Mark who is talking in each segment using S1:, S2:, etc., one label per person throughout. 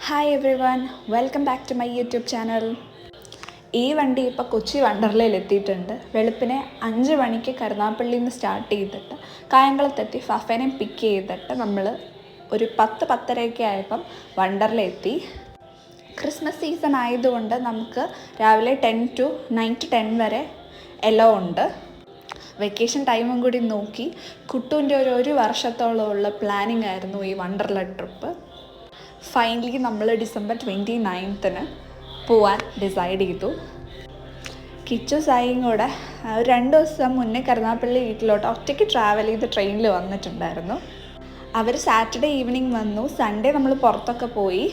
S1: Hi everyone, welcome back to my YouTube channel. ഈ വണ്ടി ഇപ്പോൾ കൊച്ചി വണ്ടർലയിൽ എത്തിയിട്ടുണ്ട്. വെളുപ്പിനെ 5 മണിക്ക് കരുനാഗപ്പള്ളിയിൽ നിന്ന് സ്റ്റാർട്ട് ചെയ്തിട്ട് കായംകുളത്തെത്തി ഫഫേനെ പിക്ക് ചെയ്തിട്ട് നമ്മൾ ഒരു 10-10:30 ആയപ്പം വണ്ടർലയിൽ എത്തി. ക്രിസ്മസ് സീസൺ ആയതുകൊണ്ട് നമുക്ക് രാവിലെ 10 to നൈറ്റ് 10 വരെ എല്ലാം ഉണ്ട്. വെക്കേഷൻ ടൈമും കൂടി നോക്കി കുട്ടുവിൻ്റെ ഒരു വർഷത്തോളമുള്ള പ്ലാനിങ് ആയിരുന്നു ഈ വണ്ടർല ട്രിപ്പ്. ഫൈനലി നമ്മൾ ഡിസംബർ 29 പോവാൻ ഡിസൈഡ് ചെയ്തു. കിച്ചു സായിയും കൂടെ 2 ദിവസം മുന്നേ കരുനാഗപ്പള്ളി വീട്ടിലോട്ട് ഒറ്റയ്ക്ക് ട്രാവൽ ചെയ്ത് ട്രെയിനിൽ വന്നിട്ടുണ്ടായിരുന്നു. അവർ സാറ്റർഡേ ഈവനിങ് വന്നു. സൺഡേ നമ്മൾ പുറത്തൊക്കെ പോയി.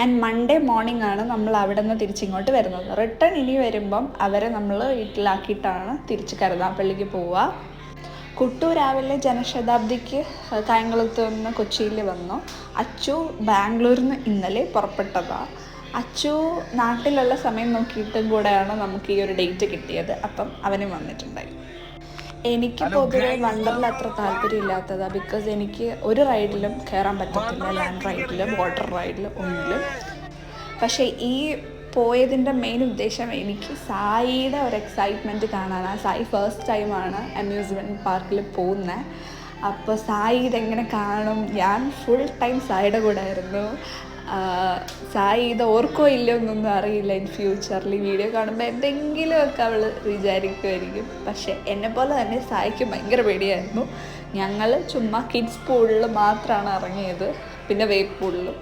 S1: ആൻഡ് മൺഡേ മോർണിംഗ് ആണ് നമ്മൾ അവിടെ നിന്ന് തിരിച്ചിങ്ങോട്ട് വരുന്നത്. റിട്ടേൺ ഇനി വരുമ്പം അവരെ നമ്മൾ വീട്ടിലാക്കിയിട്ടാണ് തിരിച്ച് കരുനാഗപ്പള്ളിക്ക് പോവുക. കുട്ടു രാവിലെ ജനശതാബ്ദിക്ക് കായംകുളത്ത് നിന്ന് കൊച്ചിയിൽ വന്നു. അച്ചു ബാംഗ്ലൂരിൽ നിന്ന് ഇന്നലെ പുറപ്പെട്ടതാണ്. അച്ചു നാട്ടിലുള്ള സമയം നോക്കിയിട്ടും കൂടെയാണ് നമുക്ക് ഈ ഒരു ഡേറ്റ് കിട്ടിയത്. അപ്പം അവനും വന്നിട്ടുണ്ടായി. എനിക്ക് പൊതുവെ വണ്ടറിൽ അത്ര താല്പര്യമില്ലാത്തതാണ്. ബിക്കോസ് എനിക്ക് ഒരു റൈഡിലും കയറാൻ പറ്റത്തില്ല, ലാൻഡ് റൈഡിലും വാട്ടർ റൈഡിലും ഒന്നിലും. പക്ഷേ ഈ പോയതിൻ്റെ മെയിൻ ഉദ്ദേശം എനിക്ക് സായിയുടെ ഒരു എക്സൈറ്റ്മെൻറ്റ് കാണാനാണ്. സായി ഫസ്റ്റ് ടൈമാണ് അമ്യൂസ്മെൻറ്റ് പാർക്കിൽ പോകുന്നത്. അപ്പോൾ സായി ഇതെങ്ങനെ കാണും. ഞാൻ ഫുൾ ടൈം സായിയുടെ കൂടെ ആയിരുന്നു. സായി ഇത് ഓർക്കോ ഇല്ലയോ എന്നൊന്നും അറിയില്ല. ഇൻ ഫ്യൂച്ചറിൽ വീഡിയോ കാണുമ്പോൾ എന്തെങ്കിലുമൊക്കെ അവൾ വിചാരിക്കുമായിരിക്കും. പക്ഷേ എന്നെപ്പോലെ തന്നെ സായിക്ക് ഭയങ്കര പേടിയായിരുന്നു. ഞങ്ങൾ ചുമ്മാ കിഡ്സ് പൂളിൽ മാത്രമാണ് ഇറങ്ങിയത്, പിന്നെ വേവ് പൂളിലും.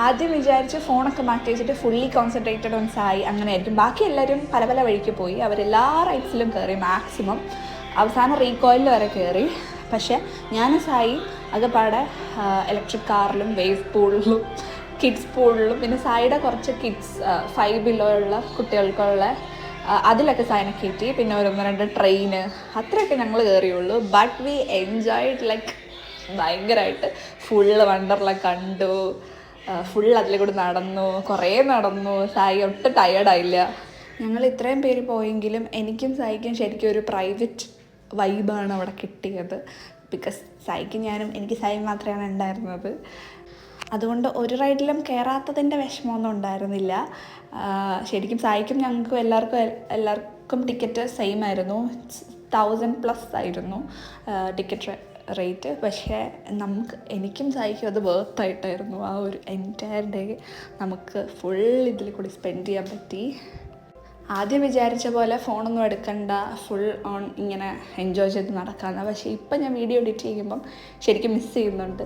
S1: ആദ്യം വിചാരിച്ച് ഫോണൊക്കെ മാറ്റി വെച്ചിട്ട് ഫുള്ളി കോൺസെൻട്രേറ്റഡ് ഓൺ സായി അങ്ങനെയായിരിക്കും. ബാക്കി എല്ലാവരും പല പല വഴിക്ക് പോയി. അവരെല്ലാ റൈഡ്സിലും കയറി മാക്സിമം. അവസാനം റീകോയിലിൽ വരെ കയറി. പക്ഷേ ഞാൻ സായി അകപ്പാടെ ഇലക്ട്രിക് കാറിലും വേവ് പൂളിലും കിഡ്സ് പൂളിലും പിന്നെ സായിയുടെ കുറച്ച് കിഡ്സ് 5 below ഉള്ള കുട്ടികൾക്കുള്ള അതിലൊക്കെ സായിനെ കയറ്റി. പിന്നെ 1-2 ട്രെയിന് അത്രയൊക്കെ ഞങ്ങൾ കയറിയുള്ളൂ. ബട്ട് വി എൻജോയ്ഡ് ലൈക്ക് ഭയങ്കരമായിട്ട്. ഫുള്ള് വണ്ടർല കണ്ടു, ഫുൾ അതിൽ കൂടി നടന്നു, കുറേ നടന്നു. സായി ഒട്ടും ടയേർഡായില്ല. ഞങ്ങൾ ഇത്രയും പേര് പോയെങ്കിലും എനിക്കും സായിക്കും ശരിക്കും ഒരു പ്രൈവറ്റ് വൈബാണ് അവിടെ കിട്ടിയത്. ബിക്കോസ് സായിക്കും ഞാനും എനിക്ക് സായി മാത്രമാണ് ഉണ്ടായിരുന്നത്. അതുകൊണ്ട് ഒരു റൈഡിലും കയറാത്തതിൻ്റെ വിഷമമൊന്നും ഉണ്ടായിരുന്നില്ല. ശരിക്കും സായിക്കും ഞങ്ങൾക്കും എല്ലാവർക്കും ടിക്കറ്റ് സെയിം ആയിരുന്നു. 1000+ ആയിരുന്നു ടിക്കറ്റ് റേറ്റ്. പക്ഷേ എനിക്കും സായിക്കും അത് വർത്തായിട്ടായിരുന്നു. ആ ഒരു എൻറ്റയർ ഡേ നമുക്ക് ഫുൾ ഇതിൽ കൂടി സ്പെൻഡ് ചെയ്യാൻ പറ്റി. ആദ്യം വിചാരിച്ച പോലെ ഫോണൊന്നും എടുക്കണ്ട, ഫുൾ ഓൺ ഇങ്ങനെ എൻജോയ് ചെയ്ത് നടക്കാമെന്ന്. പക്ഷേ ഇപ്പം ഞാൻ വീഡിയോ എഡിറ്റ് ചെയ്യുമ്പം ശരിക്കും മിസ് ചെയ്യുന്നുണ്ട്.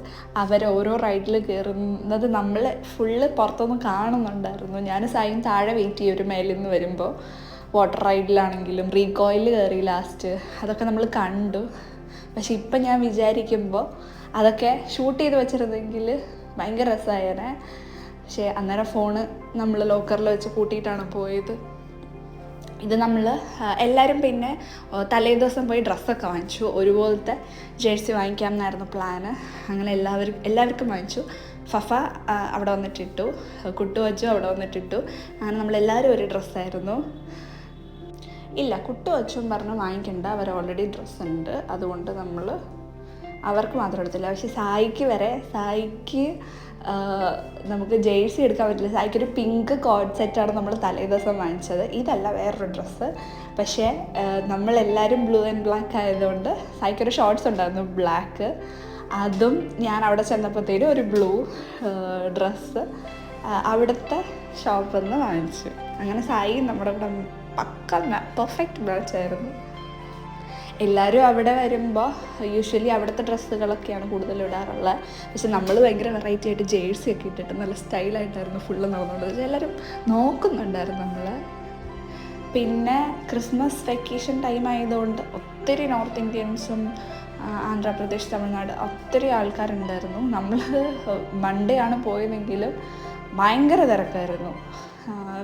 S1: ഓരോ റൈഡിൽ കയറുന്നത് നമ്മൾ ഫുള്ള് പുറത്തൊന്നും കാണുന്നുണ്ടായിരുന്നു. ഞാൻ സായും താഴെ വെയിറ്റ് ചെയ്യും ഒരു മേലിൽ നിന്ന് വരുമ്പോൾ. വാട്ടർ റൈഡിലാണെങ്കിലും റീകോയിൽ കയറി ലാസ്റ്റ്, അതൊക്കെ നമ്മൾ കണ്ടു. പക്ഷെ ഇപ്പം ഞാൻ വിചാരിക്കുമ്പോൾ അതൊക്കെ ഷൂട്ട് ചെയ്ത് വെച്ചിരുന്നെങ്കിൽ ഭയങ്കര രസമായേനെ. പക്ഷേ അന്നേരം ഫോണ് നമ്മൾ ലോക്കറിൽ വെച്ച് കൂട്ടിയിട്ടാണ് പോയത്. ഇത് നമ്മൾ എല്ലാവരും പിന്നെ തലേ ദിവസം പോയി ഡ്രസ്സൊക്കെ വാങ്ങിച്ചു. ഒരുപോലത്തെ ജേഴ്സി വാങ്ങിക്കാം എന്നായിരുന്നു പ്ലാന്. അങ്ങനെ എല്ലാവർക്കും വാങ്ങിച്ചു. ഫഫ അവിടെ വന്നിട്ടിട്ടു, കുട്ടു വച്ചു അവിടെ വന്നിട്ടിട്ടു. അങ്ങനെ നമ്മളെല്ലാവരും ഒരു ഡ്രസ്സായിരുന്നു. ഇല്ല, കുട്ടു വച്ചും പറഞ്ഞ് വാങ്ങിക്കണ്ട, അവർ ഓൾറെഡി ഡ്രസ്സുണ്ട്, അതുകൊണ്ട് നമ്മൾ അവർക്ക് മാത്രം എടുത്തില്ല. പക്ഷേ സായിക്ക് നമുക്ക് ജേഴ്സി എടുക്കാൻ പറ്റില്ല. സായിക്കൊരു പിങ്ക് കോഡ് സെറ്റാണ് നമ്മൾ തലേ ദിവസം വാങ്ങിച്ചത്. ഇതല്ല, വേറൊരു ഡ്രസ്സ്. പക്ഷേ നമ്മളെല്ലാവരും ബ്ലൂ ആൻഡ് ബ്ലാക്ക് ആയതുകൊണ്ട് സായിക്കൊരു ഷോർട്ട്സ് ഉണ്ടായിരുന്നു ബ്ലാക്ക്. അതും ഞാൻ അവിടെ ചെന്നപ്പോഴത്തേനും ഒരു ബ്ലൂ ഡ്രസ്സ് അവിടുത്തെ ഷോപ്പിൽ നിന്ന് വാങ്ങിച്ചു. അങ്ങനെ സായി നമ്മുടെ കൂടെ പക്ക പെർഫെക്റ്റ് മാച്ചായിരുന്നു. എല്ലാവരും അവിടെ വരുമ്പോൾ യൂഷ്വലി അവിടുത്തെ ഡ്രസ്സുകളൊക്കെയാണ് കൂടുതൽ ഇടാറുള്ളത്. പക്ഷെ നമ്മൾ ഭയങ്കര വെറൈറ്റി ആയിട്ട് ജേഴ്സി ഒക്കെ ഇട്ടിട്ട് നല്ല സ്റ്റൈലായിട്ടായിരുന്നു ഫുള്ള് നടന്നുകൊണ്ടത്. എല്ലാവരും നോക്കുന്നുണ്ടായിരുന്നു നമ്മൾ. പിന്നെ ക്രിസ്മസ് വെക്കേഷൻ ടൈം ആയതുകൊണ്ട് ഒത്തിരി നോർത്ത് ഇന്ത്യൻസും ആന്ധ്രാപ്രദേശ്, തമിഴ്നാട് ഒത്തിരി ആൾക്കാരുണ്ടായിരുന്നു. നമ്മൾ മൺഡേ ആണ് പോയതെങ്കിലും ഭയങ്കര തിരക്കായിരുന്നു.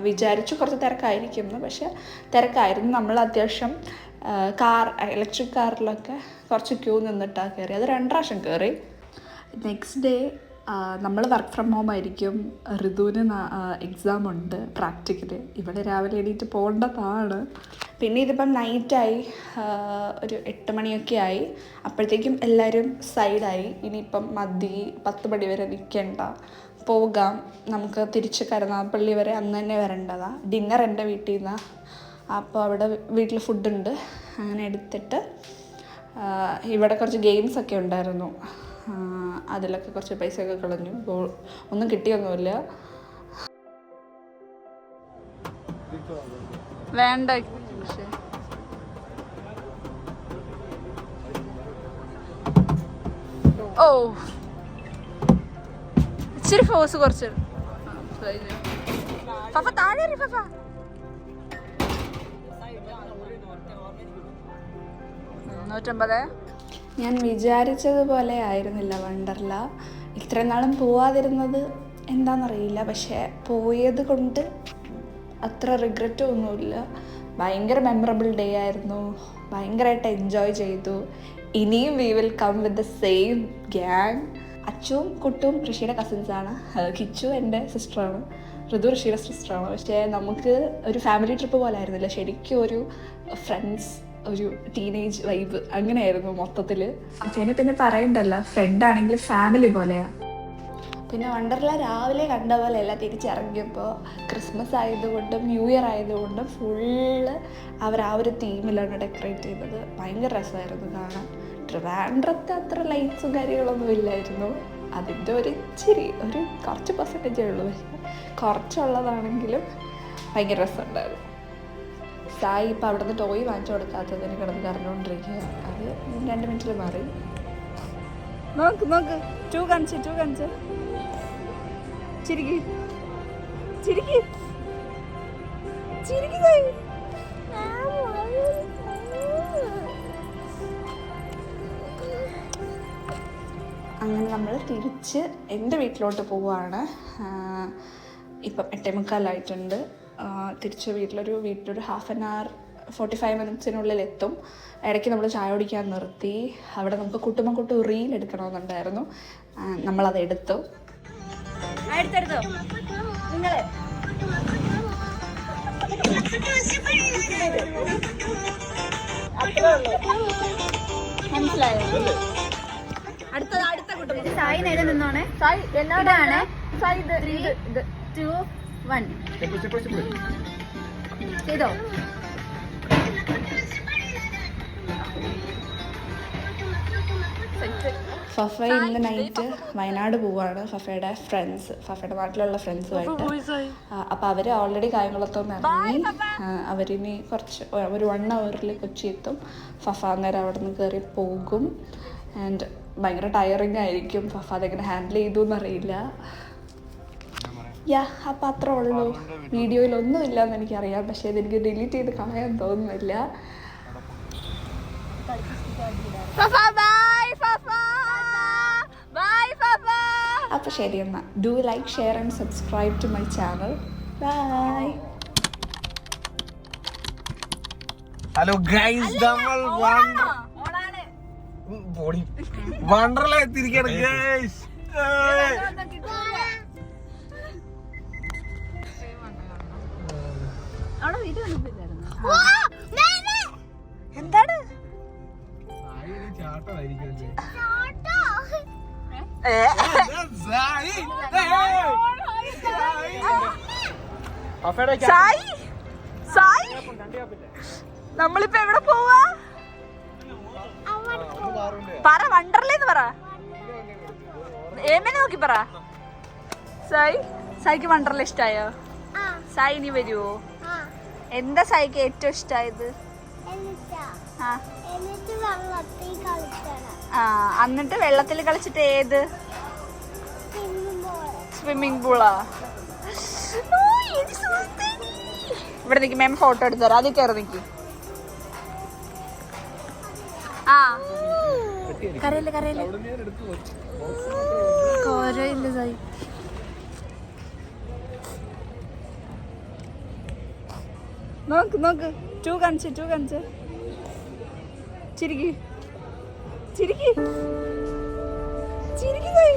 S1: വിചാരിച്ചു കുറച്ച് തിരക്കായിരിക്കുമെന്ന്, പക്ഷെ തിരക്കായിരുന്നു. നമ്മൾ അത്യാവശ്യം ഇലക്ട്രിക് കാറിലൊക്കെ കുറച്ച് ക്യൂ നിന്നിട്ടാണ് കയറി. അത് 2 പ്രാവശ്യം കയറി. നെക്സ്റ്റ് ഡേ നമ്മൾ വർക്ക് ഫ്രം ഹോം ആയിരിക്കും. ഋതുവിന് എക്സാം ഉണ്ട് പ്രാക്ടിക്കൽ. ഇവിടെ രാവിലെ എണീറ്റ് പോകേണ്ടതാണ്. പിന്നെ ഇതിപ്പം നൈറ്റായി, ഒരു 8 മണിയൊക്കെ ആയി. അപ്പോഴത്തേക്കും എല്ലാവരും സൈഡായി. ഇനിയിപ്പം മതി, 10 മണി വരെ നിൽക്കേണ്ട, പോകാം, നമുക്ക് തിരിച്ച് കരുനാഗപ്പള്ളി വരെ അന്ന് തന്നെ വരേണ്ടതാണ്. ഡിന്നർ എൻ്റെ വീട്ടിൽ നിന്നാണ്. അപ്പോൾ അവിടെ വീട്ടിൽ ഫുഡുണ്ട്. അങ്ങനെ എടുത്തിട്ട് ഇവിടെ കുറച്ച് ഗെയിംസൊക്കെ ഉണ്ടായിരുന്നു. അതിലൊക്കെ കുറച്ച് പൈസയൊക്കെ കളഞ്ഞു. ഒന്നും കിട്ടിയൊന്നുമില്ല. വേണ്ട. ഓ ഇച്ചിരി ഫോഴ്സ് കുറച്ച് താഴെ 150. ഞാൻ വിചാരിച്ചതുപോലെ ആയിരുന്നില്ല വണ്ടർല. ഇത്രയും നാളും പോവാതിരുന്നത് എന്താണെന്നറിയില്ല. പക്ഷേ പോയത് കൊണ്ട് അത്ര റിഗ്രറ്റും ഒന്നുമില്ല. ഭയങ്കര മെമ്മറബിൾ ഡേ ആയിരുന്നു. ഭയങ്കരമായിട്ട് എൻജോയ് ചെയ്തു. ഇനിയും we will come with the same gang. അച്ചുവും കുട്ടും ഋഷിയുടെ കസിൻസാണ്. കിച്ചു എൻ്റെ സിസ്റ്ററാണ്. ഋതു ഋഷിയുടെ സിസ്റ്ററാണ്. പക്ഷേ നമുക്ക് ഒരു ഫാമിലി ട്രിപ്പ് പോലെ ആയിരുന്നില്ല. ശരിക്കും ഒരു ഫ്രണ്ട്സ്, ഒരു ടീനേജ് വൈബ് അങ്ങനെയായിരുന്നു മൊത്തത്തിൽ. അച്ഛനെ പിന്നെ പറയണ്ടല്ലോ, ഫ്രണ്ടാണെങ്കിൽ ഫാമിലി പോലെയാണ്. പിന്നെ വണ്ടർല രാവിലെ കണ്ട പോലെയല്ല തിരിച്ചിറങ്ങിയപ്പോൾ. ക്രിസ്മസ് ആയതുകൊണ്ടും ന്യൂ ഇയർ ആയതുകൊണ്ടും ഫുള്ള് അവർ ആ ഒരു തീമിലാണ് ഡെക്കറേറ്റ് ചെയ്തത്. ഭയങ്കര രസമായിരുന്നു കാണാൻ. ട്രിവാൻഡ്രത്തെ അത്ര ലൈറ്റ്സും കാര്യങ്ങളൊന്നും ഇല്ലായിരുന്നു. അതിൻ്റെ ഒരു ഇച്ചിരി, ഒരു കുറച്ച് പെർസെൻറ്റേജേ ഉള്ളൂ. പക്ഷേ കുറച്ചുള്ളതാണെങ്കിലും ഭയങ്കര രസമുണ്ടായിരുന്നു. സായി ഇപ്പം അവിടെ നിന്ന് ടോയ് വാങ്ങിച്ചു കൊടുക്കാത്തതിന് കിടന്ന് കറഞ്ഞുകൊണ്ടിരിക്കുക. അത് 2 മിനിറ്റിൽ മാറി. നോക്ക് നോക്ക്, 2 കാണിച്ച് ചിരിക്ക് ചിരിക്ക് ചിരിക്ക്. അങ്ങനെ നമ്മൾ തിരിച്ച് എൻ്റെ വീട്ടിലോട്ട് പോവുകയാണ്. ഇപ്പം 8:45 തിരിച്ച് വീട്ടിലൊരു 1/2 45 മിനിറ്റ്സിനുള്ളിൽ എത്തും. ഇടയ്ക്ക് നമ്മൾ ചായ കുടിക്കാൻ നിർത്തി. അവിടെ നമുക്ക് കുട്ടുമ്പക്കുട്ട് റീൽ എടുക്കണമെന്നുണ്ടായിരുന്നു. നമ്മളത് എടുത്തു. നിങ്ങൾ മനസ്സിലായോ? അടുത്ത കുട്ടും സായി നേരെ നിന്നോണേ. സായി എല്ലാവരാണ്. സായി 3, 2, 1 ചെയ്തോ. ഫഫ ഇന്ന് നൈറ്റ് വയനാട് പോവാണ്. ഫഫയുടെ ഫ്രണ്ട്സ്, ഫഫയുടെ നാട്ടിലുള്ള ഫ്രണ്ട്സുമായിട്ട്. അപ്പോൾ അവർ ഓൾറെഡി കായംകുളത്തുനിന്ന് ഇറങ്ങി. അവരിനി ഒരു 1 അവറിൽ കൊച്ചി എത്തും. ഫഫ അന്നേരം അവിടെ നിന്ന് കയറി പോകും. ആൻഡ് ഭയങ്കര ടയറിങ് ആയിരിക്കും. ഫഫ അതെങ്ങനെ ഹാൻഡിൽ ചെയ്തു എന്നറിയില്ല. അപ്പം അത്രേ ഉള്ളൂ. വീഡിയോയിലൊന്നും ഇല്ലയെന്ന് എനിക്കറിയാം. പക്ഷേ ഇതെനിക്ക് ഡിലീറ്റ് ചെയ്ത് കളയാൻ തോന്നുന്നില്ല. അപ്പോൾ ശരി എന്നാൽ. Do like, share and subscribe to my channel. Bye.
S2: Hello guys, നമ്മൾ വണ്ടർല എത്തിയിരിക്കുകയാണ് ഗൈസ്.
S1: എന്താണ് നമ്മളിപ്പോ എവിടെ പോവാ? പറ, വണ്ടർലേന്ന് പറ. ഏമനെ നോക്കി പറ. സായിക്ക് വണ്ടർല ഇഷ്ടായോ? സായി ഇനി വരുവോ? എന്താ സായിക്ക് ഏറ്റവും ഇഷ്ടായത്? എന്നിട്ട് വെള്ളത്തിൽ കളിച്ചിട്ട് ഏത്? സ്വിമ്മിംഗ് പൂളാ? ഇവിടെ നിൽക്കും മാം, ഫോട്ടോ എടുത്തു തരാം. അതിൽ കയറി നിൽക്കും. കരയില്ല സായി. നോക്ക് 2 കാണിച്ച് ചിരിക്ക് സായി.